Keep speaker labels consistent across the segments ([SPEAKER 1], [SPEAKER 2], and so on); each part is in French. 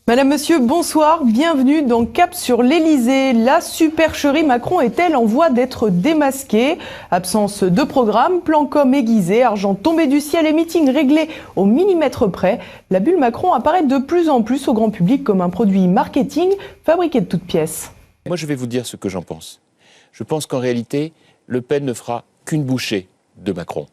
[SPEAKER 1] Madame, Monsieur, bonsoir, bienvenue dans Cap sur l'Elysée. La supercherie Macron est-elle en voie d'être démasquée? Absence de programme, plan com aiguisé, argent tombé du ciel et meeting réglé au millimètre près. La bulle Macron apparaît de plus en plus au grand public comme un produit marketing fabriqué de toutes pièces.
[SPEAKER 2] Moi, je vais vous dire ce que j'en pense. Je pense qu'en réalité, Le Pen ne fera qu'une bouchée de Macron.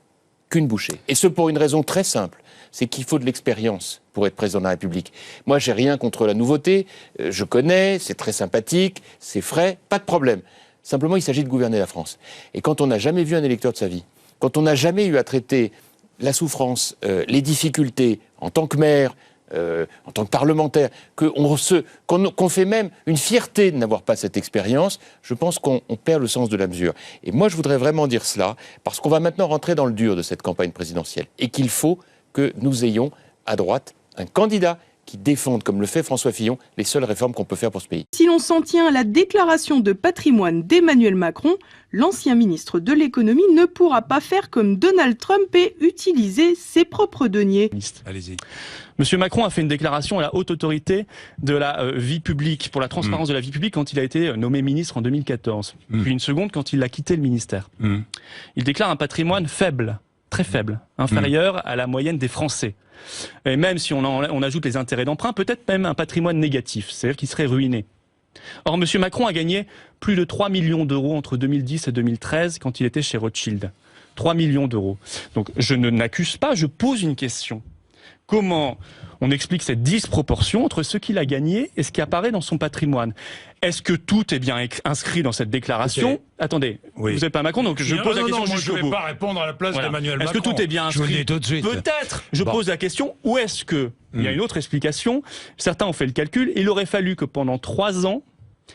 [SPEAKER 2] Qu'une bouchée. Et ce pour une raison très simple. C'est qu'il faut de l'expérience pour être président de la République. Moi, j'ai rien contre la nouveauté. Je connais, c'est très sympathique, c'est frais, pas de problème. Simplement, il s'agit de gouverner la France. Et quand on n'a jamais vu un électeur de sa vie, quand on n'a jamais eu à traiter la souffrance, les difficultés en tant que maire, en tant que parlementaire, qu'on fait même une fierté de n'avoir pas cette expérience, je pense qu'on perd le sens de la mesure. Et moi, je voudrais vraiment dire cela, parce qu'on va maintenant rentrer dans le dur de cette campagne présidentielle, et qu'il faut que nous ayons, à droite, un candidat qui défende, comme le fait François Fillon, les seules réformes qu'on peut faire pour ce pays.
[SPEAKER 3] Si l'on s'en tient à la déclaration de patrimoine d'Emmanuel Macron, l'ancien ministre de l'économie ne pourra pas faire comme Donald Trump et utiliser ses propres deniers.
[SPEAKER 4] Allez-y. Monsieur Macron a fait une déclaration à la haute autorité de la vie publique, pour la transparence de la vie publique, quand il a été nommé ministre en 2014. Puis une seconde quand il a quitté le ministère. Il déclare un patrimoine faible, très faible, inférieur à la moyenne des Français. Et même si on ajoute les intérêts d'emprunt, peut-être même un patrimoine négatif, c'est-à-dire qu'il serait ruiné. Or, M. Macron a gagné plus de 3 millions d'euros entre 2010 et 2013 quand il était chez Rothschild. 3 millions d'euros. Donc je n'accuse pas, je pose une question. Comment on explique cette disproportion entre ce qu'il a gagné et ce qui apparaît dans son patrimoine? Est-ce que tout est bien inscrit dans cette déclaration? Okay. Attendez, vous n'êtes pas Macron, donc je pose la question jusqu'au bout.
[SPEAKER 5] Je ne vais pas répondre à la place d'Emmanuel Macron.
[SPEAKER 4] Est-ce que tout est bien inscrit?
[SPEAKER 5] Je vous le dis tout de suite.
[SPEAKER 4] Peut-être. Je pose la question, où est-ce que... Il y a une autre explication. Certains ont fait le calcul. Il aurait fallu que pendant 3 ans,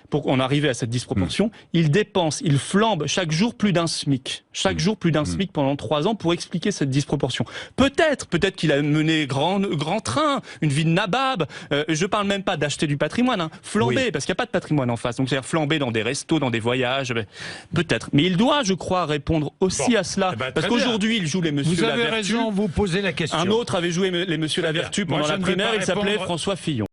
[SPEAKER 4] pour en arriver à cette disproportion, il dépense, il flambe chaque jour plus d'un SMIC. Chaque jour plus d'un SMIC pendant 3 ans pour expliquer cette disproportion. Peut-être qu'il a mené grand train, une vie de nabab. Je parle même pas d'acheter du patrimoine, flamber, parce qu'il n'y a pas de patrimoine en face. Donc c'est-à-dire flamber dans des restos, dans des voyages. Peut-être. Mais il doit, je crois, répondre aussi à cela. Parce qu'aujourd'hui, il joue les Monsieur la Vertu.
[SPEAKER 5] Vous avez raison, vous posez la question.
[SPEAKER 4] Un autre avait joué les Monsieur la Vertu pendant la primaire, il s'appelait François Fillon.